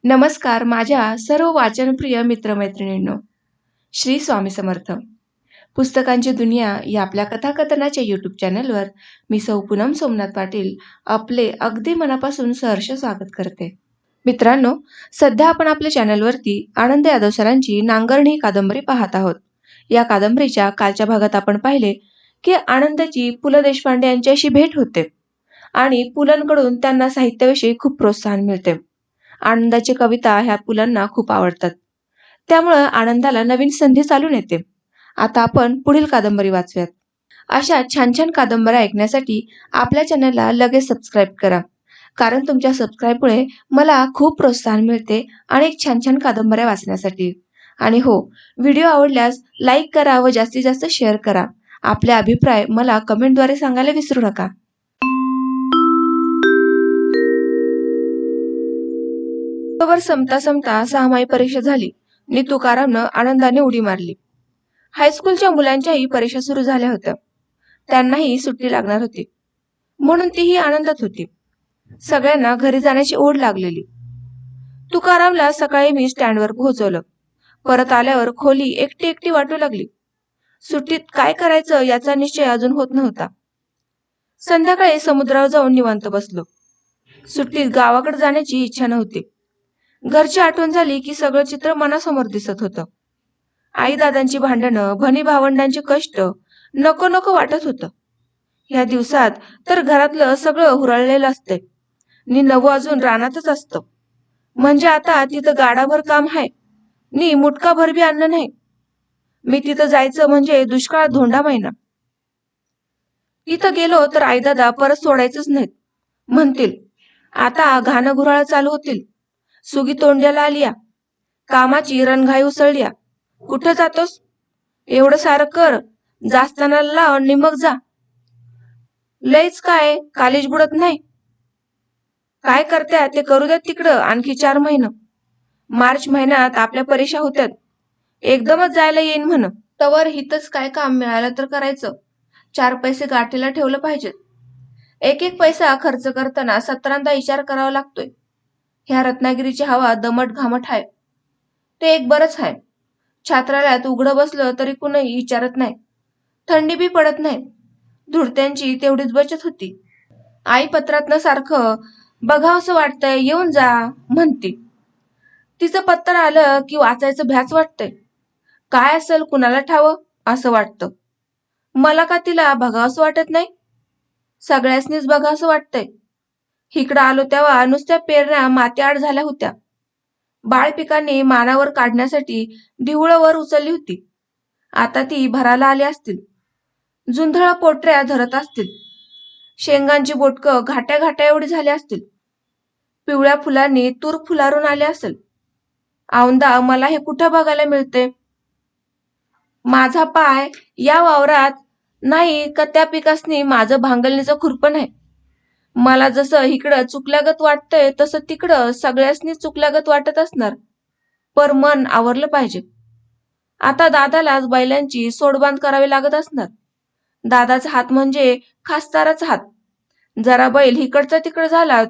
नमस्कार माझ्या सर्व वाचनप्रिय मित्रमैत्रिणींनो. श्री स्वामी समर्थ. पुस्तकांची दुनिया या आपल्या कथाकथनाच्या यूट्यूब चॅनलवर मी सौ पूनम सोमनाथ पाटील आपले अगदी मनापासून सहर्ष स्वागत करते. मित्रांनो, सध्या आपण आपल्या चॅनलवरती आनंद यादव सरांची नांगरणी ही कादंबरी पाहत आहोत. या कादंबरीच्या कालच्या भागात आपण पाहिले की आनंदाची पु ल देशपांडे यांच्याशी भेट होते आणि पुलंकडून त्यांना साहित्याविषयी खूप प्रोत्साहन मिळते. आनंदाची कविता ह्या पुलांना खूप आवडतात. त्यामुळे आनंदाला नवीन संधी चालून येते. आता आपण पुढील कादंबरी वाचूयात. अशा छान छान कादंबऱ्या ऐकण्यासाठी आपल्या चॅनलला लगेच सबस्क्राईब करा, कारण तुमच्या सबस्क्राईबमुळे मला खूप प्रोत्साहन मिळते अनेक छान छान कादंबऱ्या वाचण्यासाठी. आणि हो, व्हिडिओ आवडल्यास लाईक करा व जास्तीत जास्त शेअर करा. आपले अभिप्राय मला कमेंटद्वारे सांगायला विसरू नका. ऑक्टोबर संपता संपता 6माही परीक्षा झाली आणि तुकारामनं आनंदाने उडी मारली. हायस्कूलच्या मुलांच्याही परीक्षा सुरू झाल्या होत्या. त्यांनाही सुट्टी लागणार होती, म्हणून तीही आनंदात होती. सगळ्यांना घरी जाण्याची ओढ लागलेली. तुकारामला सकाळी मी स्टँडवर पोहोचवलं. परत आल्यावर खोली एकटी एकटी वाटू लागली. सुट्टीत काय करायचं याचा निश्चय अजून होत नव्हता. संध्याकाळी समुद्रावर जाऊन निवांत बसलो. सुट्टीत गावाकडे जाण्याची इच्छा नव्हती. घरची आठवण झाली की सगळं चित्र मनासमोर दिसत होतं. आई दादांची भांडणं, भनी भावंडांचे कष्ट नको नको वाटत होतं. ह्या दिवसात तर घरातलं सगळं हुरळलेलं असतंय नि नवं अजून रानातच असतं. म्हणजे आता तिथं गाडाभर काम आहे नि मुटकाभर बी अन्न नाही. मी तिथं जायचं म्हणजे दुष्काळात धोंडा महिना. तिथं गेलो तर आई दादा परत सोडायचंच नाहीत. म्हणतील आता घाणं घुराळ चालू होतील. सुगी तोंड्याला आलिया, कामाची रणघाई उसळल्या. कुठं जातोस? एवढं सारं कर, जास्ताना लाव आणि मग जा. लयच काय कालीज बुडत नाही. काय करत्या ते करू द्या तिकडं आणखी 4 महिने. मार्च महिन्यात आपल्या परीक्षा होत्यात. एकदमच जायला येईन म्हण. तवर हितच काय काम मिळालं तर करायचं. 4 पैसे गाठीला ठेवलं पाहिजेत. एक एक पैसा खर्च करताना 17दा विचार करावा लागतोय. ह्या रत्नागिरीची हवा दमट घामट आहे. ते एक बरंच आहे. छात्रालयात उघडं बसलं तरी कुणीही विचारत नाही. थंडी बी पडत नाही. धुडत्यांची तेवढीच बचत होती. आई पत्रातनं सारखं बघावंसं वाटतंय, येऊन जा म्हणती. तिचं पत्र आलं की वाचायचं भ्याच वाटतंय. काय असेल कुणाला ठावं असं वाटतं. मला का तिला बघावंसं वाटत नाही? सगळ्यासनीच बघावंसं वाटतंय. इकडं आलो तेव्हा नुसत्या पेरण्या मातीआड झाल्या होत्या. बाळ पिकांनी मानावर काढण्यासाठी दिवळं वर उचलली होती. आता ती भराला आली असतील. जुंधळ पोटऱ्या धरत असतील. शेंगांची बोटकं घाट्या घाट्या एवढी झाली असतील. पिवळ्या फुलांनी तूर फुलारून आले असेल. औंदा मला हे कुठं बघायला मिळते? माझा पाय या वावरात नाही का त्या पिकासनी माझं भांगलणीचं खुरपण आहे. मला जसं इकडं चुकल्यागत वाटतंय तसं तिकडं सगळ्यासनी चुकल्यागत वाटत असणार. पर मन आवरलं पाहिजे. आता दादालाच बैलांची सोडबांध करावी लागत असणार. दादाचा हात म्हणजे खासदाराचा हात. जरा बैल इकडचा तिकड झाला,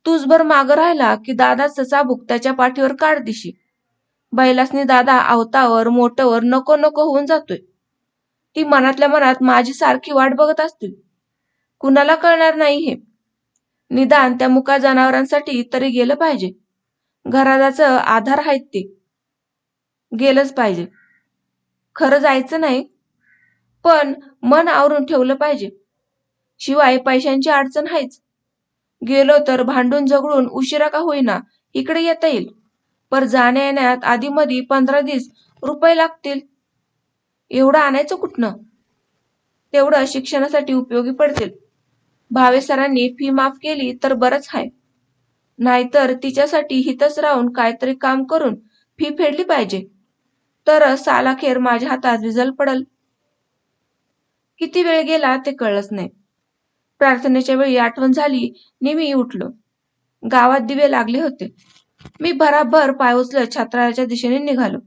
तुझभर मागं राहिला की दादाचा चाबूक त्याच्या पाठीवर काढ दिशी. बैलासनी दादा अवतावर मोठवर नको नको होऊन जातोय. ती मनातल्या मनात माझी सारखी वाट बघत असतील. कुणाला कळणार नाही हे. निदान त्या मुका जनावरांसाठी तरी गेलं पाहिजे. घरादाचं आधार आहेत ते. गेलंच पाहिजे. खरं जायचं नाही, पण मन आवरून ठेवलं पाहिजे. शिवाय पैशांची अडचण आहेच. गेलो तर भांडून झगडून उशिरा का होईना इकडे येता येईल. पर जाण्या येण्यात आधीमधी 15-20 रुपये लागतील. एवढं आणायचं कुठनं? तेवढं शिक्षणासाठी उपयोगी पडतील. भावे सरांनी फी माफ केली तर बरंच आहे. नाहीतर तिच्यासाठी हितच राहून काहीतरी काम करून फी फेडली पाहिजे. तर सालाखेर माझ्या हातात रिझल्ट पडल. किती वेळ गेला ते कळलंच नाही. प्रार्थनेच्या वेळी आठवण झाली नि मी उठलो. गावात दिवे लागले होते. मी भराभर पाय उचलत छात्रालयाच्या दिशेने निघालो.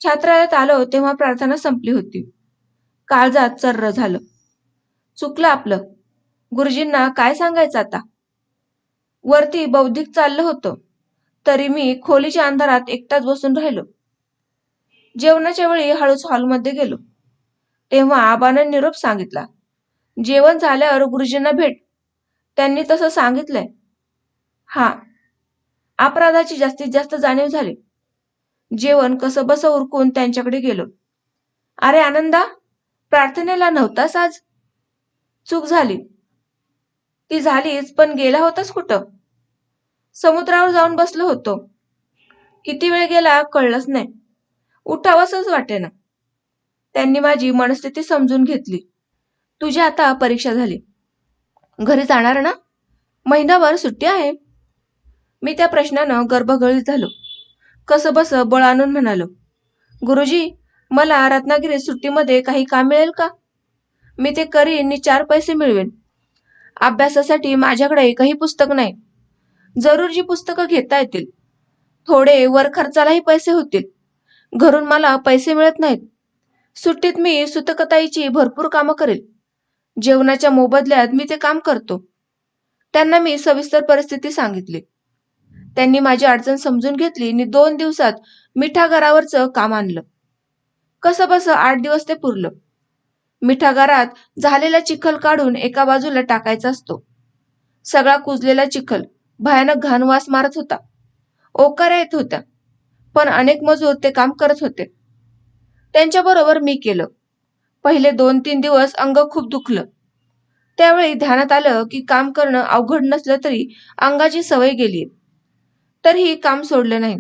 छात्रालयात आलो तेव्हा प्रार्थना संपली होती. काळजात चर्र झालं. चुकलं आपलं. गुरुजींना काय सांगायचं आता? वरती बौद्धिक चाललं होतं. तरी मी खोलीच्या अंधारात एकटाच बसून राहिलो. जेवणाच्या वेळी हळूच हॉलमध्ये गेलो. तेव्हा आबानं निरोप सांगितला, जेवण झाल्यावर गुरुजींना भेट. त्यांनी तसं सांगितलंय. हा, अपराधाची जास्तीत जास्त जाणीव झाली. जेवण कसं बसं उरकून त्यांच्याकडे गेलो. अरे आनंदा, प्रार्थनेला नव्हतास आज? चूक झाली. ती झालीच, पण गेला होतास कुठं? समुद्रावर जाऊन बसलो होतो. किती वेळ गेला कळलंच नाही. उठावंसच वाटेना. त्यांनी माझी मनस्थिती समजून घेतली. तुझी आता परीक्षा झाली. घरी जाणार ना? महिनाभर सुट्टी आहे. मी त्या प्रश्नानं गर्भगळीत झालो. कसं बसं बळ आणून म्हणालो, गुरुजी, मला रत्नागिरीत सुट्टीमध्ये काही काम मिळेल का? मी ते करीन आणि 4 पैसे मिळवेन. अभ्यासासाठी माझ्याकडे काही पुस्तक नाही. जरूर जी पुस्तकं घेता येतील. थोडे वर खर्चालाही पैसे होतील. घरून मला पैसे मिळत नाहीत. सुट्टीत मी सुतकताईची भरपूर कामं करेल. जेवणाच्या मोबदल्यात मी ते काम करतो. त्यांना मी सविस्तर परिस्थिती सांगितली. त्यांनी माझी अडचण समजून घेतली आणि 2 दिवसात मिठागरावरचं काम आणलं. कसं बसं 8 दिवस ते पुरलं. मिठागरात झालेला चिखल काढून एका बाजूला टाकायचा असतो. सगळा कुजलेला चिखल भयानक घाण वास मारत होता. ओकाऱ्या येत होत्या. पण अनेक मजूर ते काम करत होते. त्यांच्याबरोबर मी केलं. पहिले 2-3 दिवस अंग खूप दुखलं. त्यावेळी ध्यानात आलं की काम करणं अवघड नसलं तरी अंगाची सवय गेलीये. तरीही काम सोडलं नाही.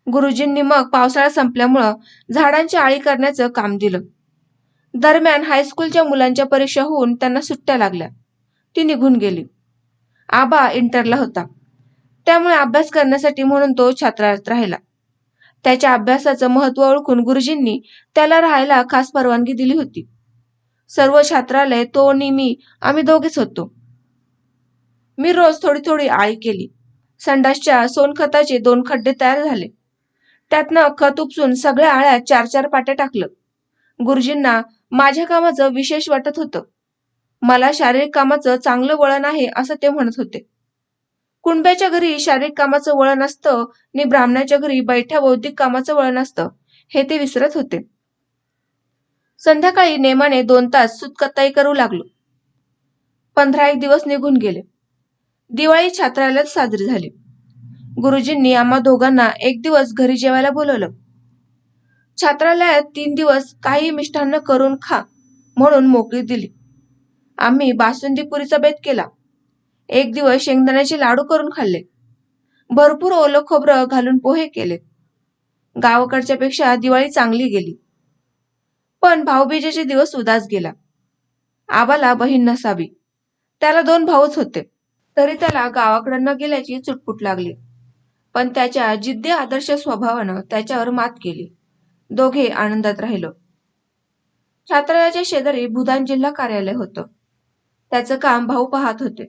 गुरुजींनी मग पावसाळा संपल्यामुळं झाडांची आळी करण्याचं काम दिलं. दरम्यान हायस्कूलच्या मुलांच्या परीक्षा होऊन त्यांना सुट्ट्या लागल्या. ती निघून गेली. आबा इंटरला होता. त्यामुळे अभ्यास करण्यासाठी म्हणून तो छात्रालयात राहिला. त्याच्या अभ्यासाचं महत्त्व ओळखून गुरुजींनी त्याला राहायला खास परवानगी दिली होती. सर्व छात्रालय तो आणि मी, आम्ही दोघेच होतो. मी रोज थोडी थोडी आळी केली. संडासच्या सोनखताचे 2 खड्डे तयार झाले. त्यातनं खत उपसून सगळ्या आळ्यात 4-4 पाट्या टाकलं. गुरुजींना माझ्या कामाचं विशेष वाटत होतं. मला शारीरिक कामाचं चांगलं वळण आहे असं ते म्हणत होते. कुणब्याच्या घरी शारीरिक कामाचं वळण असतं आणि ब्राह्मणाच्या घरी बैठ्या बौद्धिक कामाचं वळण असतं हे ते विसरत होते. संध्याकाळी नेमाने 2 तास सुतकताई करू लागलो. 15-1 दिवस निघून गेले. दिवाळी छात्रालयात साजरी झाली. गुरुजींनी आम्हा दोघांना 1 दिवस घरी जेवायला बोलवलं. छात्रालयात 3 दिवस काही मिष्टान्न करून खा म्हणून मोकळी दिली. आम्ही बासुंदी पुरीचा बेत केला. 1 दिवस शेंगदाण्याचे लाडू करून खाल्ले. भरपूर ओलं खोबरं घालून पोहे केले. गावाकडच्या पेक्षा दिवाळी चांगली गेली. पण भाऊबीजेचे दिवस उदास गेला. आबाला बहीण नसावी. त्याला 2 भाऊच होते. तरी त्याला गावाकडे न गेल्याची चुटपुट लागली. पण त्याच्या जिद्दी आदर्श स्वभावानं त्याच्यावर मात केली. दोघे आनंदात राहिलो. छात्रालयाच्या शेजारी भूदान जिल्हा कार्यालय होतं. त्याचं काम भाऊ पाहत होते.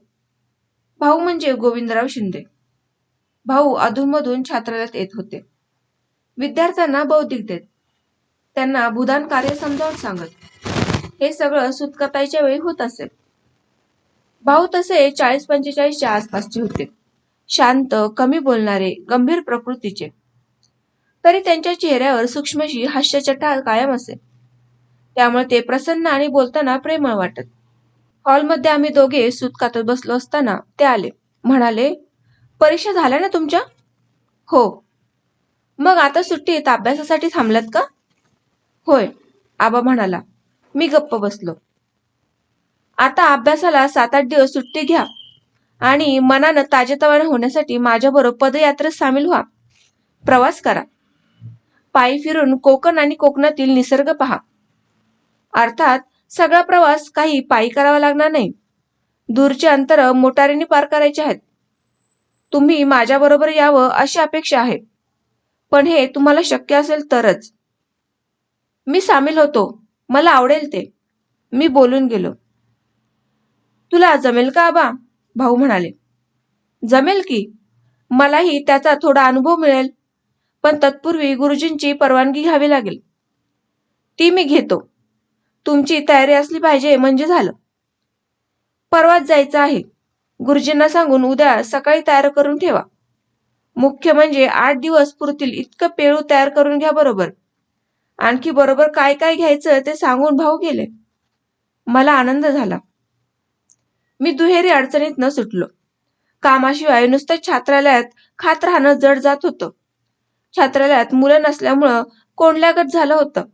भाऊ म्हणजे गोविंदराव शिंदे. भाऊ अधूनमधून छात्रालयात येत होते. विद्यार्थ्यांना बौद्धिक देत. त्यांना भूदान कार्य समजावून सांगत. हे सगळं सुतकताईच्या वेळी होत असे. भाऊ तसे 40-45च्या आसपासचे होते. शांत, कमी बोलणारे, गंभीर प्रकृतीचे. तरी त्यांच्या चेहऱ्यावर सूक्ष्मशी हास्यचटा कायम असे. त्यामुळे ते प्रसन्न आणि बोलताना प्रेमळ वाटत. हॉलमध्ये आम्ही दोघे सूत कातत बसलो असताना ते आले. म्हणाले, परीक्षा झाल्या ना तुमच्या? हो. मग आता सुट्टीत अभ्यासासाठी थांबलात का? होय, आबा म्हणाला. मी गप्प बसलो. आता अभ्यासाला 7-8 दिवस सुट्टी घ्या आणि मनानं ताजेतवाने होण्यासाठी माझ्याबरोबर पदयात्रेत सामील व्हा. प्रवास करा. पायी फिरून कोकण आणि कोकणातील निसर्ग पहा. अर्थात सगळा प्रवास काही पायी करावा लागणार नाही. दूरचे अंतर मोटारीने पार करायचे आहेत. तुम्ही माझ्याबरोबर यावं अशी अपेक्षा आहे. पण हे तुम्हाला शक्य असेल तरच. मी सामील होतो. मला आवडेल ते. मी बोलून गेलो. तुला जमेल का आबा? भाऊ म्हणाले. जमेल की. मलाही त्याचा थोडा अनुभव मिळेल. पण तत्पूर्वी गुरुजींची परवानगी घ्यावी लागेल. ती मी घेतो. तुमची तयारी असली पाहिजे म्हणजे झालं. परवाच जायचं आहे. गुरुजींना सांगून उद्या सकाळी तयार करून ठेवा. मुख्य म्हणजे 8 दिवस पुरतील इतकं पेरू तयार करून घ्या बरोबर. आणखी बरोबर काय काय घ्यायचं ते सांगून भाऊ गेले. मला आनंद झाला. मी दुहेरी अडचणीत न सुटलो. कामाशिवाय नुसतं छात्रालयात खात राहणं जड जात होतं. छात्रालयात मुलं नसल्यामुळं कोंडल्यागत झालं होतं.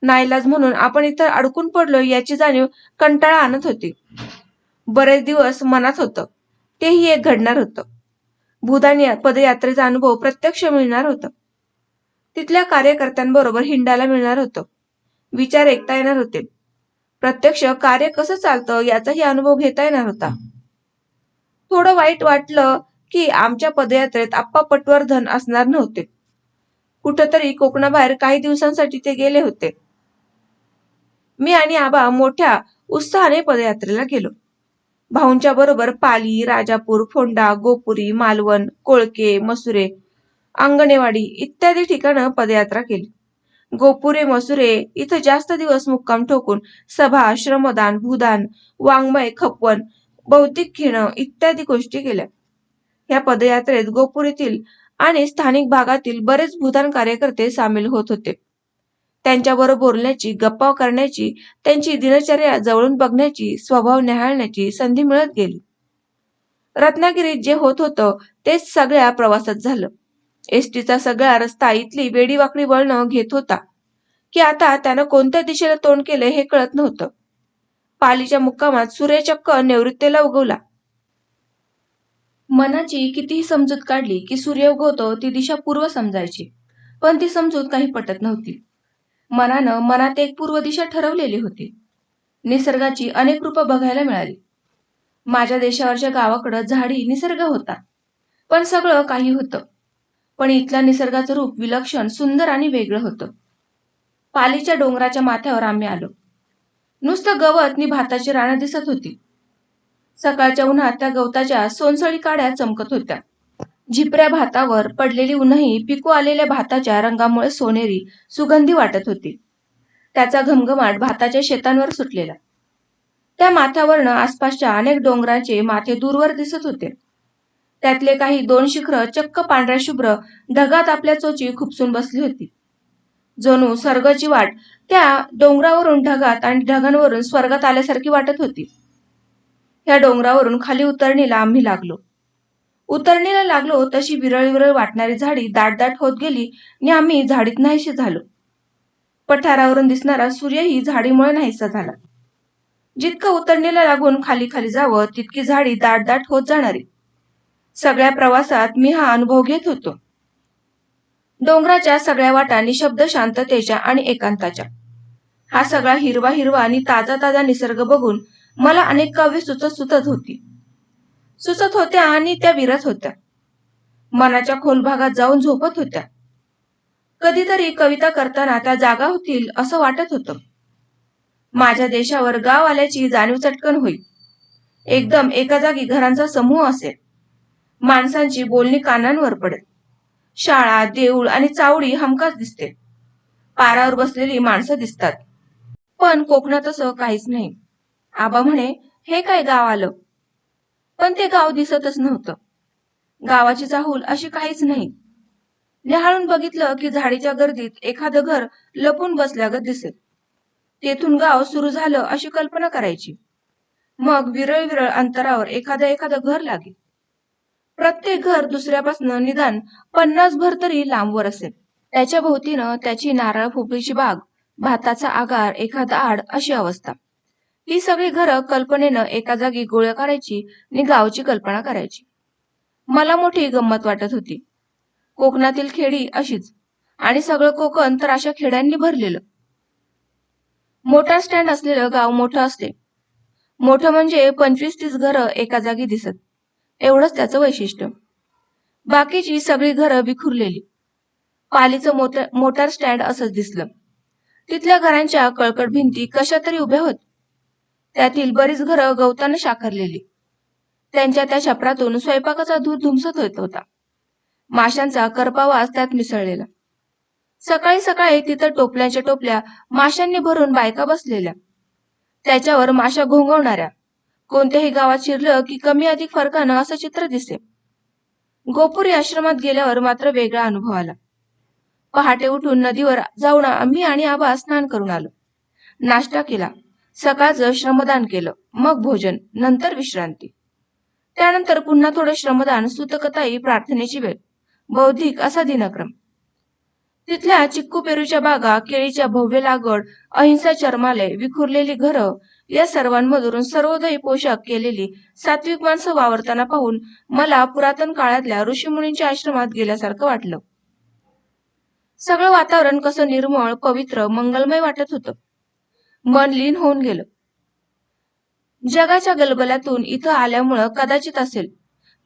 नाईलाज म्हणून आपण इथं अडकून पडलो याची जाणीव कंटाळा आणत होती. बरेच दिवस मनात होतं, तेही एक घडणार होतं. भूदान पदयात्रेचा अनुभव प्रत्यक्ष मिळणार होता. तिथल्या कार्यकर्त्यांबरोबर हिंडायला मिळणार होतं. विचार ऐकता येणार होते. प्रत्यक्ष कार्य कसं चालतं याचाही अनुभव घेता येणार होता. थोडं वाईट वाटलं की आमच्या पदयात्रेत आप्पा पटवर्धन असणार नव्हते. कुठंतरी कोकणाबाहेर काही दिवसांसाठी ते गेले होते. मी आणि आबा मोठ्या उत्साहाने पदयात्रेला गेलो. भाऊंच्या बरोबर पाली, राजापूर, फोंडा, गोपुरी, मालवण, कोळके, मसुरे, अंगणेवाडी इत्यादी ठिकाणं पदयात्रा केली. गोपुरे, मसुरे इथं जास्त दिवस मुक्काम ठोकून सभा, श्रमदान, भूदान, वाङ्मय खपवण, बौद्धिक खेळणं इत्यादी गोष्टी केल्या. या पदयात्रेत गोपुरीतील आणि स्थानिक भागातील बरेच भूदान कार्यकर्ते सामील होत होते. त्यांच्याबरोबर बोलण्याची, गप्पा करण्याची, त्यांची दिनचर्या जवळून बघण्याची, स्वभाव न्याहाळण्याची संधी मिळत गेली. रत्नागिरीत जे होत होतं तेच सगळ्या प्रवासात झालं. एसटीचा सगळा रस्ता इथली वेडीवाकडी वळणं घेत होता की आता त्यानं कोणत्या दिशेला तोंड केलं हे कळत नव्हतं. पालीच्या मुक्कामात सूर्यचक्क निवृत्तीला उगवला. मनाची कितीही समजूत काढली की सूर्य उगवतो ती दिशा पूर्व समजायची, पण ती समजूत काही पटत नव्हती. मनात एक पूर्व दिशा ठरवलेली होती. निसर्गाची अनेक रूपं बघायला मिळाली. माझ्या देशावरच्या गावाकडं झाडी निसर्ग होता, पण सगळं काही होतं. पण इथल्या निसर्गाचं रूप विलक्षण, सुंदर आणि वेगळं होतं. पालीच्या डोंगराच्या माथ्यावर आम्ही आलो. नुसतं गवत नि भाताची रानं दिसत होती. सकाळच्या उन्हात त्या गवताच्या सोनसळी काड्या चमकत होत्या. झिपऱ्या भातावर पडलेली उन्हही पिकू आलेल्या भाताच्या रंगामुळे सोनेरी, सुगंधी वाटत होती. त्याचा घमघमाट भाताच्या शेतांवर सुटलेला. त्या माथ्यावरनं आसपासच्या अनेक डोंगराचे माथे दूरवर दिसत होते. त्यातले काही 2 शिखरं चक्क पांढऱ्या शुभ्र ढगात आपल्या चोची खुपसून बसली होती. जणू स्वर्गाची वाट त्या डोंगरावरून ढगात आणि ढगांवरून स्वर्गात आल्यासारखी वाटत होती. ह्या डोंगरावरून खाली उतरणीला आम्ही लागलो. उतरणीला लागलो तशी विरळ विरळ वाटणारी झाडी दाट दाट होत गेली आणि आम्ही झाडीत नाहीसे झालो. पठारावरून दिसणारा सूर्यही झाडीमुळे नाहीसा झाला. जितकं उतरणीला लागून खाली खाली जावं तितकी झाडी दाट दाट होत जाणारी. सगळ्या प्रवासात मी हा अनुभव घेत होतो. डोंगराच्या सगळ्या वाटा निशब्द शांततेच्या आणि एकांताच्या. हा सगळा हिरवा हिरवा आणि ताजा ताजा निसर्ग बघून मला अनेक काव्य सुचत होत्या आणि त्या विरत होत्या. मनाच्या खोल भागात जाऊन झोपत होत्या. कधीतरी कविता करताना त्या जागा होतील असं वाटत होतं. माझ्या देशावर गाव आल्याची जाणीव चटकन होईल. एकदम एका जागी घरांचा समूह असेल. माणसांची बोलणी कानांवर पडेल. शाळा, देऊळ आणि चावडी हमखास दिसते. पारावर बसलेली माणसं दिसतात. पण कोकणात असं काहीच नाही. आबा म्हणे, हे काय गाव आलं? पण ते गाव दिसतच नव्हतं. गावाची चाहूल अशी काहीच नाही. न्याहाळून बघितलं की झाडीच्या गर्दीत एखादं घर लपून बसल्यागत दिसेल. तेथून गाव सुरू झालं अशी कल्पना करायची. मग विरळ विरळ अंतरावर एखादं घर लागेल. प्रत्येक घर दुसऱ्यापासून निदान 50 भर तरी लांबवर असेल. त्याच्या भोवतीनं त्याची नारळ पोफळीची बाग, भाताचा आगार, एखादा आड अशी अवस्था. ही सगळी घरं कल्पनेनं एका जागी गोळ्या काढायची आणि गावची कल्पना करायची. मला मोठी गंमत वाटत होती. कोकणातील खेडी अशीच आणि सगळं कोकण तर अशा खेड्यांनी भरलेलं. मोटार स्टँड असलेलं गाव मोठं असते. मोठं म्हणजे 25-30 घरं एका जागी दिसत, एवढंच त्याचं वैशिष्ट्य. बाकीची सगळी घरं विखुरलेली. पालीचं मोटार स्टँड असंच दिसलं. तिथल्या घरांच्या कळकट भिंती कशा तरी उभ्या होत. त्यातील बरीच घरं गवतानं शाखरलेली. त्यांच्या त्या छपरातून स्वयंपाकाचा धूर धुमसत होत होता. माशांचा करपा वास त्यात मिसळलेला. सकाळी सकाळी तिथं टोपल्याच्या टोपल्या माशांनी भरून बायका बसलेल्या. त्याच्यावर माशा घोंघवणाऱ्या. कोणत्याही गावात शिरलं की कमी अधिक फरकानं असं चित्र दिसे. गोपुरी आश्रमात गेल्यावर मात्र वेगळा अनुभव आला. पहाटे उठून नदीवर जाऊन आम्ही आणि आबा स्नान करून आलो. नाश्ता केला, सकाळचं श्रमदान केलं, मग भोजन, नंतर विश्रांती. त्यानंतर पुन्हा थोडं श्रमदान, सूतकताई, प्रार्थनेची वेळ, बौद्धिक असा दिनक्रम. तिथल्या चिक्कू पेरूच्या बागा, केळीच्या भव्य लागवड, अहिंसा चर्मालय, विखुरलेली घरं, या सर्वांमधून सर्वोदयी पोशाख केलेली सात्विक माणसं वावरताना पाहून मला पुरातन काळातल्या ऋषीमुनींच्या आश्रमात गेल्यासारखं वाटलं. सगळं वातावरण कसं निर्मळ, पवित्र, मंगलमय वाटत होतं. मन लीन होऊन गेलं. जगाच्या गलबल्यातून इथं आल्यामुळं कदाचित असेल,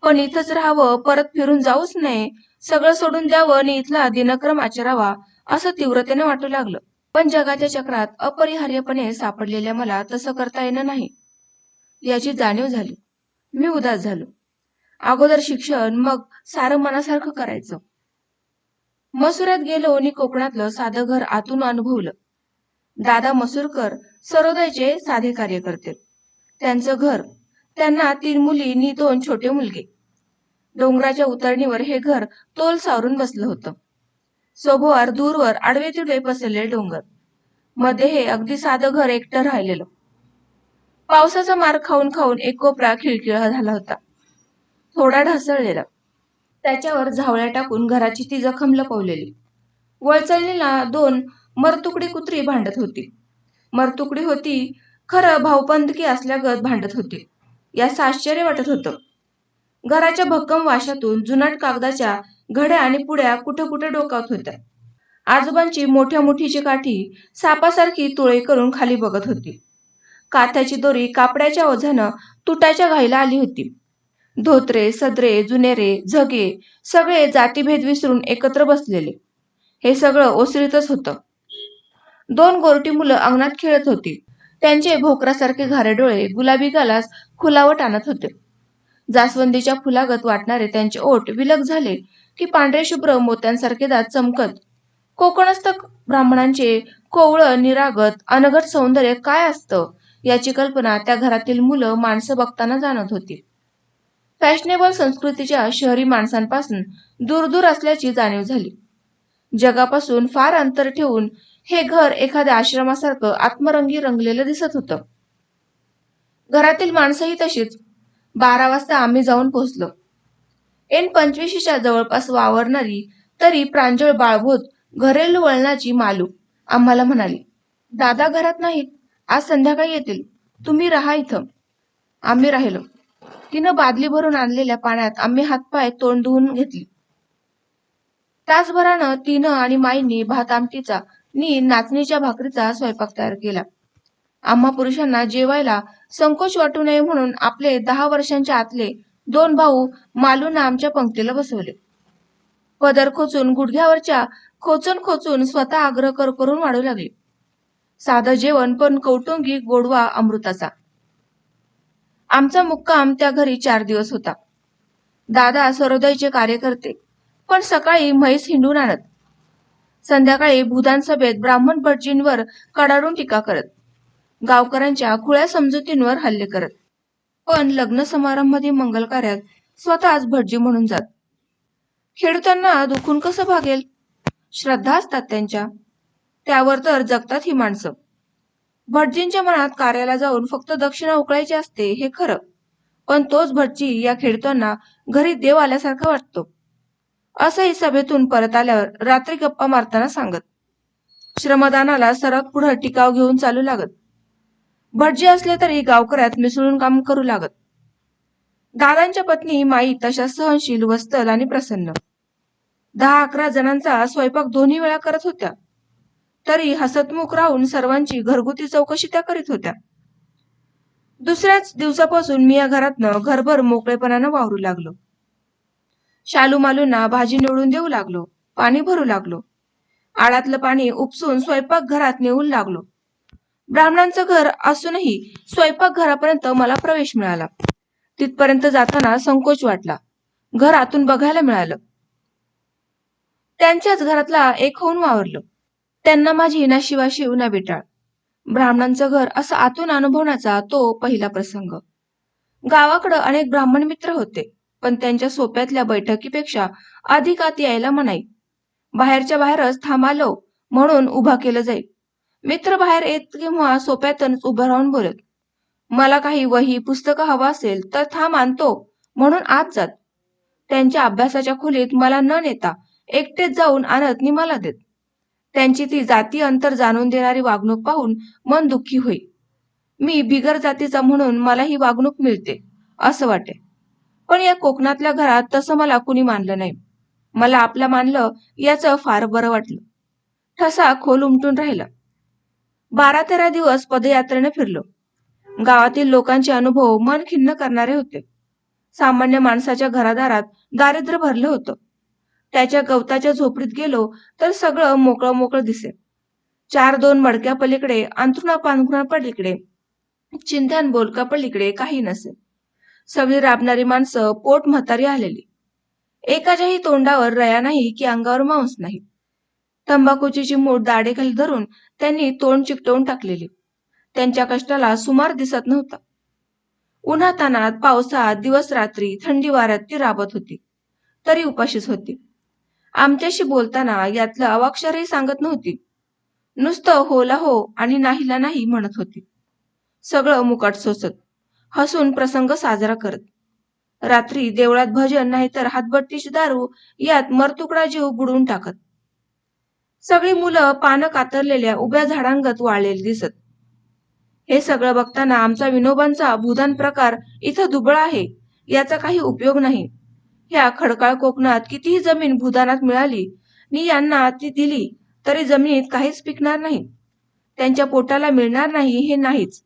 पण इथंच राहावं, परत फिरून जाऊच नये, सगळं सोडून द्यावं आणि इथला दिनक्रम आचरावा असं तीव्रतेने वाटू लागलं. पण जगाच्या चक्रात अपरिहार्यपणे सापडलेल्या मला तसं करता येणं नाही याची जाणीव झाली. मी उदास झालो. अगोदर शिक्षण, मग सारं मनासारखं करायचं. मसुऱ्यात गेलो आणि कोकणातलं साधं घर आतून अनुभवलं. दादा मसूरकर सरोदयचे साधे कार्य करते. त्यांचं घर, त्यांना 3 मुली आणि 2 छोटे मुलगे. डोंगराच्या उतरणीवर हे घर तोल सावरून बसलं होतं. सोबोवार दूरवर आडवे तिडवे पसरलेले डोंगर, मध्ये हे अगदी साधं घर एकटं राहिलेलं. पावसाचा मार खाऊन खाऊन एक कोपरा खिळखिळा झाला होता, थोडा ढासळलेला. त्याच्यावर झावळ्या टाकून घराची ती जखम लपवलेली. वळचळलेला 2 मरतुकडी कुत्री भांडत होती. मरतुकडी होती, खरं भाऊबंदकी असल्यागत भांडत होती. याचं आश्चर्य वाटत होतं. घराच्या भक्कम वाशातून जुनाट कागदाच्या घड्या आणि पुड्या कुठं कुठं डोकावत होत्या. आजोबांची मोठ्या मुठीची काठी सापासारखी तुळई करून खाली बघत होती. काथ्याची दोरी कापड्याच्या ओझ्यानं तुटाच्या घाईला आली होती. धोत्रे, सदरे, जुनेरे, झगे सगळे जातीभेद विसरून एकत्र बसलेले. हे सगळं ओसरीतच होतं. 2 गोरटी मुलं अंगणात खेळत होती. त्यांचे भोकरासारखे घारे डोळे गुलाबी गालास खुलावट आणत होते. जास्वंदीच्या फुलागत वाटणारे त्यांचे ओठ विलग झाले की पांढरे शुभ्र मोत्यांसारखे दात चमकत. कोकणस्थ ब्राह्मणांचे कोवळं, निरागत, अनघट सौंदर्य काय असतं याची कल्पना त्या घरातील मुलं, माणसं बघताना जाणवत होती. फॅशनेबल संस्कृतीच्या शहरी माणसांपासून दूर दूर असल्याची जाणीव झाली. जगापासून फार अंतर ठेवून हे घर एखाद्या आश्रमासारखं आत्मरंगी रंगलेलं दिसत होतं. घरातील माणसंही तशीच. 12 वाजता आम्ही जाऊन पोहोचलो. N25च्या जवळपास वावरणारी तरी प्रांजळ बाळभूत घरेलू वळणाची मालू आम्हाला म्हणाली, दादा घरात नाहीत, आज संध्याकाळी येतील, तुम्ही राहा इथं. आम्ही राहिलो. तिनं बादली भरून आणलेल्या पाण्यात आम्ही हातपाय तोंड धुवून घेतली. तासभरानं तिनं आणि माईंनी भात आमटीचा नी नाचणीच्या भाकरीचा स्वयंपाक तयार केला. आम्हा पुरुषांना जेवायला संकोच वाटू नये म्हणून आपले 10 वर्षांच्या आतले 2 भाऊ मालूंना आमच्या पंक्तीला बसवले. पदर खोचून गुडघ्यावरच्या खोचून खोचून स्वतः आग्रह करून वाढू लागले. साधं जेवण पण कौटुंबिक गोडवा अमृताचा. आमचा मुक्काम त्या घरी 4 दिवस होता. दादा सरोदयचे कार्य करते, पण सकाळी म्हैस हिंडून आणत, संध्याकाळी भूदान सभेत ब्राह्मण भटजींवर कडाडून टीका करत, गावकऱ्यांच्या खुळ्या समजुतींवर हल्ले करत, पण लग्न समारंभादी मंगल कार्यात स्वतःच भटजी म्हणून जात. खेडूतांना दुखून कसं भागेल? श्रद्धा असतात त्यांच्या, त्यावर तर जगतात ही माणसं. भटजींच्या मनात कार्याला जाऊन फक्त दक्षिणा उकळायची असते हे खरं, पण तोच भटजी या खेडूतांना घरी देव आल्यासारखा वाटतो असंही सभेतून परत आल्यावर रात्री गप्पा मारताना सांगत. श्रमदानाला सरक पुढं टिकाव घेऊन चालू लागत. भटजी असले तरी गावकऱ्यात मिसळून काम करू लागत. दादांच्या पत्नी माई तशा सहनशील, वत्सल आणि प्रसन्न. 10-11 जणांचा स्वयंपाक दोन्ही वेळा करत होत्या, तरी हसतमुख राहून सर्वांची घरगुती चौकशी त्या करीत होत्या. दुसऱ्याच दिवसापासून मी या घरातनं घरभर मोकळेपणानं वावरू लागलो. शालू मालूंना भाजी निवडून देऊ लागलो, पाणी भरू लागलो, आळातलं पाणी उपसून स्वयंपाक घरात नेऊन लागलो. ब्राह्मणांचं घर असूनही स्वयंपाक घरापर्यंत मला प्रवेश मिळाला. तिथपर्यंत जाताना संकोच वाटला. घर आतून बघायला मिळालं. त्यांच्याच घरातला एक होऊन वावरलो. त्यांना माझी ना शिवाशिव ना बेटाळ. ब्राह्मणांचं घर असं आतून अनुभवण्याचा तो पहिला प्रसंग. गावाकडं अनेक ब्राह्मण मित्र होते. पण त्यांच्या सोप्यातल्या बैठकीपेक्षा अधिक आत यायला म्हणाई. बाहेरच्या बाहेरच थांबालो म्हणून उभा केलं जाईल. मित्र बाहेर येत किंवा सोप्यातच उभं राहून बोलत, मला काही वही पुस्तकं हवं असेल तर थांब आणतो म्हणून आत जात. त्यांच्या अभ्यासाच्या खोलीत मला न नेता एकटेच जाऊन आणत नि मला देत. त्यांची ती जाती अंतर जाणून देणारी वागणूक पाहून मन दुःखी होई. मी बिगर जातीचा म्हणून मला ही वागणूक मिळते असं वाटे. पण या कोकणातल्या घरात तसं मला कुणी मानलं नाही. मला आपलं मानलं याचं फार बरं वाटलं. ठसा खोल उमटून राहिला. 12-13 दिवस पदयात्रेने फिरलो. गावातील लोकांचे अनुभव मन खिन्न करणारे होते. सामान्य माणसाच्या घरादारात दारिद्र्य भरलं होतं. त्याच्या गवताच्या झोपडीत गेलो तर सगळं मोकळं मोकळं दिसे. 4-2 मडक्या पलीकडे, अंथरुणा पांघरुणा पलीकडे, चिंध्यान बोलका पलीकडे काही नसे. सगळी राबणारी माणसं पोट म्हातारी आलेली. एकाच्याही तोंडावर रया नाही की अंगावर मांस नाही. तंबाखूची चिमूट दाढेखाली धरून त्यांनी तोंड चिकटवून टाकलेली. त्यांच्या कष्टाला सुमार दिसत नव्हता. उन्हातानात, पावसात, दिवस रात्री, थंडी वाऱ्यात ती राबत होती, तरी उपाशीच होती. आमच्याशी बोलताना यातलं अवाक्षरही सांगत नव्हती. नुसतं होला हो आणि नाहीला नाही म्हणत होती. सगळं मुकाट सोसत, हसून प्रसंग साजरा करत. रात्री देवळात भजन नाहीतर हातभट्टीची दारू यात मरतुकडा जीव बुडवून टाकत. सगळी मुलं पानं कातरलेल्या उभ्या झाडांगत वाळलेली दिसत. हे सगळं बघताना आमचा विनोबांचा भूदान प्रकार इथं दुबळा आहे याचा काही उपयोग नाही. ह्या खडकाळ कोकणात कितीही जमीन भूदानात मिळाली नि यांना ती दिली तरी जमिनीत काहीच पिकणार नाही. त्यांच्या पोटाला मिळणार नाही हे नाहीच.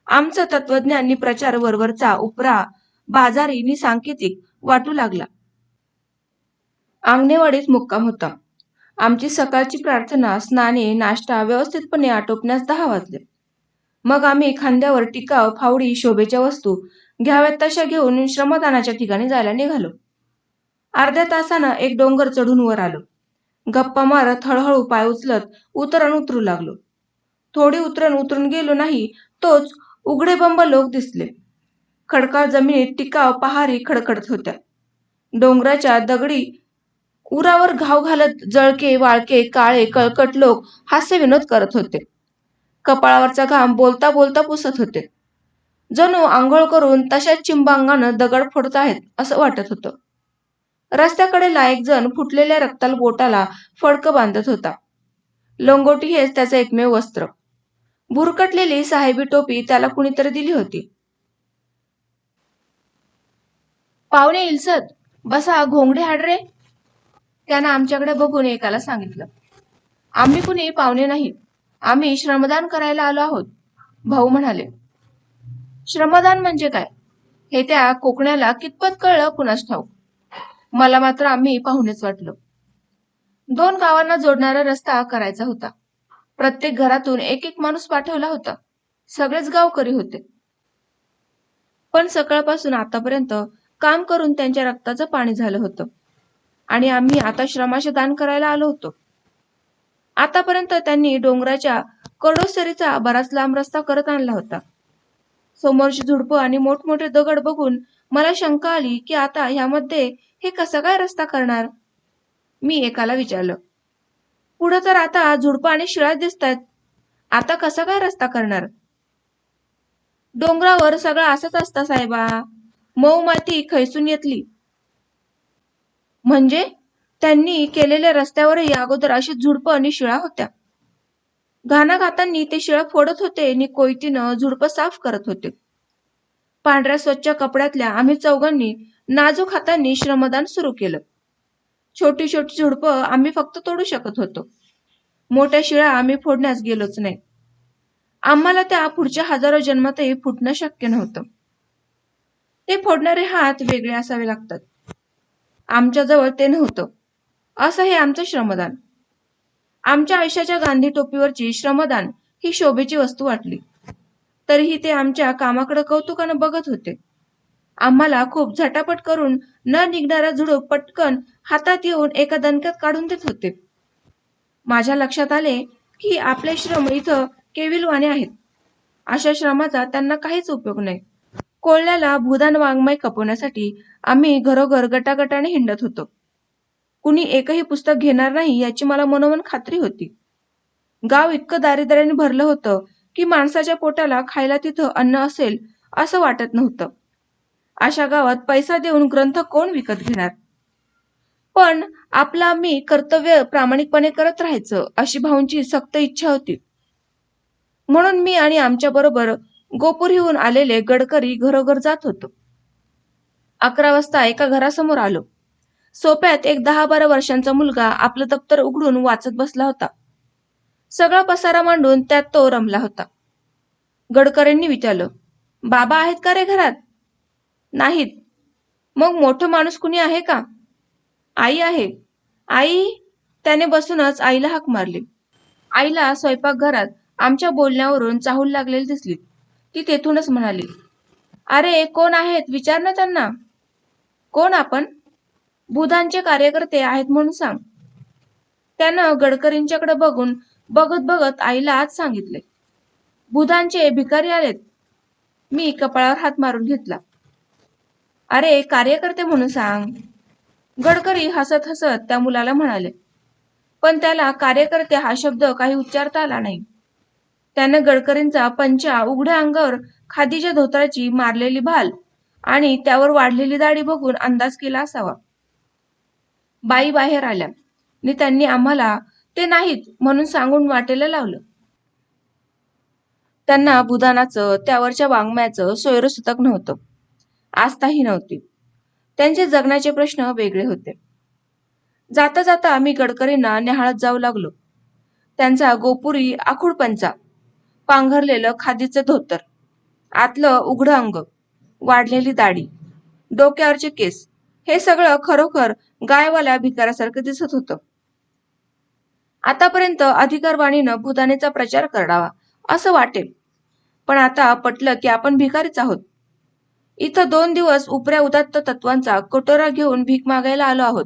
आमचं तत्वज्ञानी प्रचार वरवरचा, उपरा, बाजारी नि सांकेतिक वाटू लागला. आंगणेवाडीत मुक्काम होता. आमची सकाळची प्रार्थना, स्नाने, नाश्ता व्यवस्थितपणे आटोपण्यास 10 वाजले. मग आम्ही खांद्यावर टिकाव, फावडी, शोभेच्या वस्तू घ्याव्यात तशा घेऊन श्रमदानाच्या ठिकाणी जायला निघालो. अर्ध्या तासानं एक डोंगर चढून वर आलो. गप्पा मारत हळूहळू पाय उचलत उतरण उतरू लागलो. थोडी उतरण उतरून गेलो नाही तोच उघडेबंब लोक दिसले. खडकाळ जमिनीत टिकाव पहारी खडखडत होत्या. डोंगराच्या दगडी उरावर घाव घालत जळके, वाळके, काळे, कळकट लोक हास्य विनोद करत होते. कपाळावरचा घाम बोलता बोलता पुसत होते. जणू आंघोळ करून तशाच चिंबांगानं दगड फोडत आहेत असं वाटत होतं. रस्त्याकडेला एक जण फुटलेल्या रक्ताल बोटाला फडकं बांधत होता. लंगोटी हेच त्याचं एकमेव वस्त्र. भुरकटलेली साहेबी टोपी त्याला कुणीतरी दिली होती. पाहुणे इलसत, बसा, घोंगडे हाड रे, त्यानं आमच्याकडे बघून एकाला सांगितलं. आम्ही कुणी पाहुणे नाहीत, आम्ही श्रमदान करायला आलो आहोत, भाऊ म्हणाले. श्रमदान म्हणजे काय हे त्या कोकण्याला कितपत कळलं कुणास ठाऊक. मला मात्र आम्ही पाहुणेच वाटलो. 2 गावांना जोडणारा रस्ता करायचा होता. प्रत्येक घरातून एक एक माणूस पाठवला होता. सगळेच गावकरी होते. पण सकाळपासून आतापर्यंत काम करून त्यांच्या रक्ताचं पाणी झालं होतं आणि आम्ही आता श्रमाचे दान करायला आलो होतो. आतापर्यंत त्यांनी डोंगराच्या कडोसरीचा बराच लांब रस्ता करत आणला होता. समोरची झुडपं आणि मोठमोठे दगड बघून मला शंका आली की आता ह्यामध्ये हे कसा काय रस्ता करणार. मी एकाला विचारलं, पुढं तर आता झुडपं आणि शिळा दिसतायत, आता कसा काय रस्ता करणार. डोंगरावर सगळं असंच असतं साहेबा, मऊ माती खैसून येतली. म्हणजे त्यांनी केलेल्या रस्त्यावरही अगोदर अशी झुडपं आणि शिळा होत्या. घाणाघातांनी ते शिळा फोडत होते आणि कोयतीनं झुडपं साफ करत होते. पांढऱ्या स्वच्छ कपड्यातल्या आम्ही चौघांनी नाजूक हातांनी श्रमदान सुरू केलं. छोटी छोटी झुडपं आम्ही फक्त तोडू शकत होतो. मोठ्या शिळा आम्ही फोडण्यास गेलोच नाही. आम्हाला त्या पुढच्या हजारो जन्मातही फुटणं शक्य नव्हतं. ते फोडणारे हात वेगळे असावे लागतात. आमच्याजवळ ते नव्हतं. असं हे आमचं श्रमदान. आमच्या आयुष्याच्या गांधी टोपीवरची श्रमदान ही शोभेची वस्तू वाटली. तरीही ते आमच्या कामाकडे कौतुकानं बघत होते. आम्हाला खूप झटापट करून न निघणारा झुडूप पटकन हातात येऊन एका दणक्यात काढून देत होते. माझ्या लक्षात आले की आपले श्रम इथं केविलवाणे आहेत. अशा श्रमाचा त्यांना काहीच उपयोग नाही. कोळल्याला भूदान वाङ्मय खपवण्यासाठी आम्ही घरोघर गटागटाने हिंडत होतो. कुणी एकही पुस्तक घेणार नाही याची मला मनोमन खात्री होती. गाव इतकं दारिद्र्याने भरलं होतं की माणसाच्या पोटाला खायला तिथं अन्न असेल असं वाटत नव्हतं. अशा गावात पैसा देऊन ग्रंथ कोण विकत घेणार? पण आपला मी कर्तव्य प्रामाणिकपणे करत राहायचं अशी भाऊंची सक्त इच्छा होती. म्हणून मी आणि आमच्या बरोबर गोपुरीहून आलेले गडकरी घरोघर जात होतो. 11 वाजता एका घरासमोर आलो. सोप्यात एक 10-12 वर्षांचा मुलगा आपलं दप्तर उघडून वाचत बसला होता. सगळा पसारा मांडून त्यात तो रमला होता. गडकरींनी विचारलं, बाबा आहेत का रे घरात? नाहीत. मग मोठं माणूस कुणी आहे का? आई आहे. आई? त्याने बसूनच आईला हाक मारली. आईला स्वयंपाकघरात आमच्या बोलण्यावरून चाहूल लागलेली दिसली. ती तेथूनच म्हणाली, अरे कोण आहेत विचार ना त्यांना. कोण आपण? बुधांचे कार्यकर्ते आहेत म्हणून सांग. त्यानं गडकरींच्याकडे बघून बघत बघत आईला आज सांगितले. बुधांचे भिकारी आलेत. मी कपाळावर हात मारून घेतला. अरे कार्यकर्ते म्हणून सांग. गडकरी हसत हसत त्या मुलाला म्हणाले. पण त्याला कार्यकर्ते हा शब्द काही उच्चारता आला नाही. त्यानं गडकरींचा पंचा, उघड्या अंगावर खादीच्या धोतराची मारलेली भाल आणि त्यावर वाढलेली दाढी बघून अंदाज केला असावा. बाई बाहेर आल्या आणि त्यांनी आम्हाला ते नाहीत म्हणून सांगून वाटेला लावलं. त्यांना बुधानाचं, त्यावरच्या वाङ्मयाचं सोयरसुतक नव्हतं. आस्थाही नव्हती. त्यांचे जगण्याचे प्रश्न वेगळे होते. जाता जाता आम्ही गडकरींना न्याहाळत जाऊ लागलो. त्यांचा गोपुरी आखूड पंचा, पांघरलेलं खादीचं धोतर, आतलं उघडं अंग, वाढलेली दाढी, डोक्यावरचे केस, हे सगळं खरोखर गायवाल्या भिकाऱ्यासारखं दिसत होतं. आतापर्यंत अधिकारवाणीनं भूदानेचा प्रचार करावा असं वाटेल, पण आता पटलं की आपण भिकारीच आहोत. इथं 2 दिवस उपऱ्या उदात्त तत्वांचा कटोरा घेऊन भीक मागायला आलो आहोत.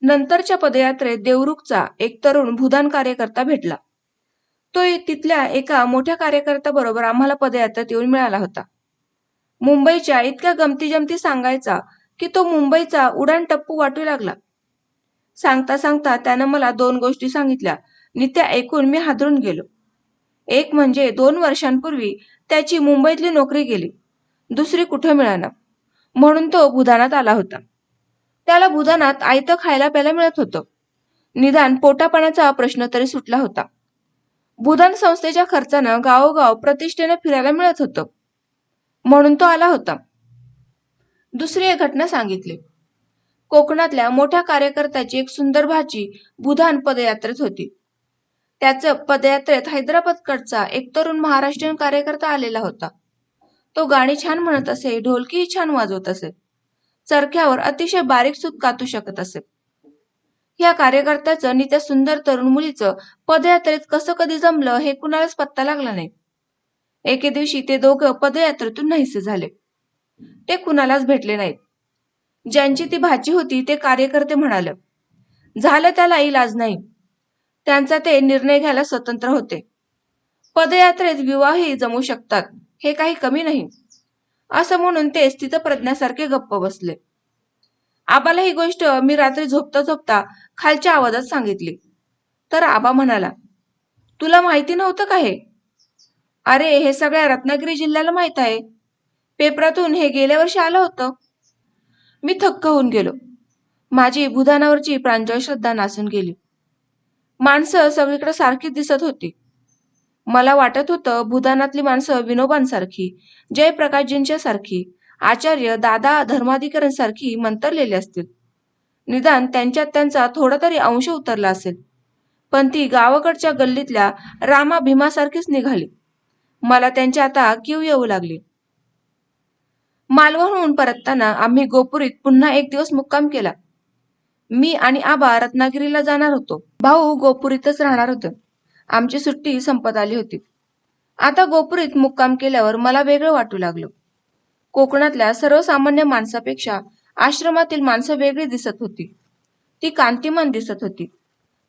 नंतरच्या पदयात्रेत देवरुखचा एक तरुण भूदान कार्यकर्ता भेटला. तो तिथल्या एका मोठ्या कार्यकर्त्याबरोबर आम्हाला पदयात्रेत येऊन मिळाला होता. मुंबईच्या इतक्या गमती जमती सांगायचा की तो मुंबईचा उडाण टप्पू वाटू लागला. सांगता सांगता त्यानं मला 2 गोष्टी सांगितल्या आणि त्या ऐकून मी हादरून गेलो. एक म्हणजे 2 वर्षांपूर्वी त्याची मुंबईतली नोकरी गेली. दुसरी कुठं मिळाना म्हणून तो भूदानात आला होता. त्याला भूदानात आयतं खायला प्यायला मिळत होतं. निदान पोटापाण्याचा प्रश्न तरी सुटला होता. भूदान संस्थेच्या खर्चानं गावोगाव प्रतिष्ठेनं फिरायला मिळत होतं म्हणून तो आला होता. दुसरी एक घटना सांगितली. कोकणातल्या मोठ्या कार्यकर्त्याची एक सुंदर भाची भूदान पदयात्रेत होती. त्याचं पदयात्रेत हैदराबादकडचा एक तरुण महाराष्ट्रीयन कार्यकर्ता आलेला होता. तो गाणी छान म्हणत असे, ढोलकीही छान वाजवत असे, चरख्यावर अतिशय बारीक सूत कातू शकत असे. या कार्यकर्त्याचं आणि त्या सुंदर तरुण मुलीचं पदयात्रेत कसं कधी जमलं हे कुणालाच पत्ता लागला नाही. एके दिवशी ते दोघं पदयात्रेतून नाहीसे झाले. ते कुणालाच भेटले नाहीत. ज्यांची ती भाची होती ते कार्यकर्ते म्हणाले, झालं त्याला इलाज नाही. त्यांचा ते निर्णय घ्यायला स्वतंत्र होते. पदयात्रेत विवाहही जमू शकतात हे काही कमी नाही असं म्हणून ते स्थितप्रज्ञासारखे गप्प बसले. आबाला ही गोष्ट मी रात्री झोपता झोपता खालच्या आवाजात सांगितली. तर आबा म्हणाला, तुला माहिती नव्हतं का हे? अरे हे सगळ्या रत्नागिरी जिल्ह्याला माहित आहे. पेपरातून हे गेल्या वर्षी आलं होतं. मी थक्क होऊन गेलो. माझी भूदानावरची प्रांजळ श्रद्धा नासून गेली. माणसं सगळीकडे सारखीच दिसत होती. मला वाटत होतं भूदानातली माणसं विनोबांसारखी, जयप्रकाशजींच्या सारखी, आचार्य दादा धर्माधिकाऱ्यांसारखी मंतरलेली असतील. निदान त्यांच्यात त्यांचा थोडा तरी अंश उतरला असेल. पण ती गावाकडच्या गल्लीतल्या रामा भीमासारखीच निघाली. मला त्यांची आता कीव येऊ लागली. मालवणहून परतताना आम्ही गोपुरीत पुन्हा 1 दिवस मुक्काम केला. मी आणि आबा रत्नागिरीला जाणार होतो. भाऊ गोपुरीतच राहणार होते. आमची सुट्टी संपत आली होती. आता गोपुरीत मुक्काम केल्यावर मला वेगळं वाटू लागलं. कोकणातल्या सर्वसामान्य माणसापेक्षा आश्रमातील माणसं वेगळी दिसत होती. ती कांतिमान दिसत होती.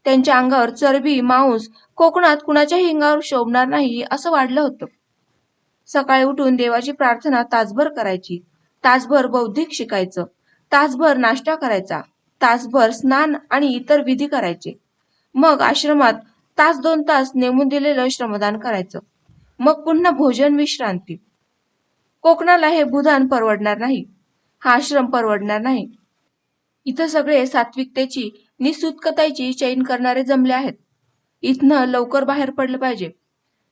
त्यांच्या अंगावर चरबी, मांस कोकणात कुणाच्याही अंगावर शोभणार नाही असं वाढलं होतं. सकाळी उठून देवाची प्रार्थना तासभर करायची, तासभर बौद्धिक शिकायचं, तासभर नाश्ता करायचा, तासभर स्नान आणि इतर विधी करायचे. मग आश्रमात तास 2 तास नेमून दिलेलं श्रमदान करायचं. मग पुन्हा भोजन विश्रांती. कोकणाला हे भूदान परवडणार नाही. हा आश्रम परवडणार नाही. इथं सगळे सात्विकतेची निःसूतकताची चैन करणारे जमले आहेत. इथनं लवकर बाहेर पडलं पाहिजे.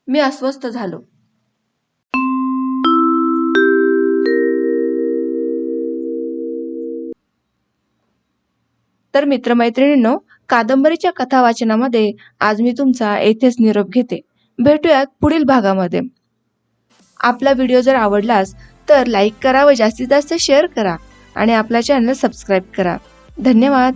मी अस्वस्थ झालो. तर मित्रमैत्रिणींनो, कादंबरीच्या कथा वाचनामध्ये आज मी तुमचा येथेच निरोप घेते. भेटूयात पुढील भागामध्ये. आपला व्हिडिओ जर आवडलास तर लाईक करा व जास्तीत जास्त शेअर करा आणि आपला चॅनल सबस्क्राईब करा. धन्यवाद.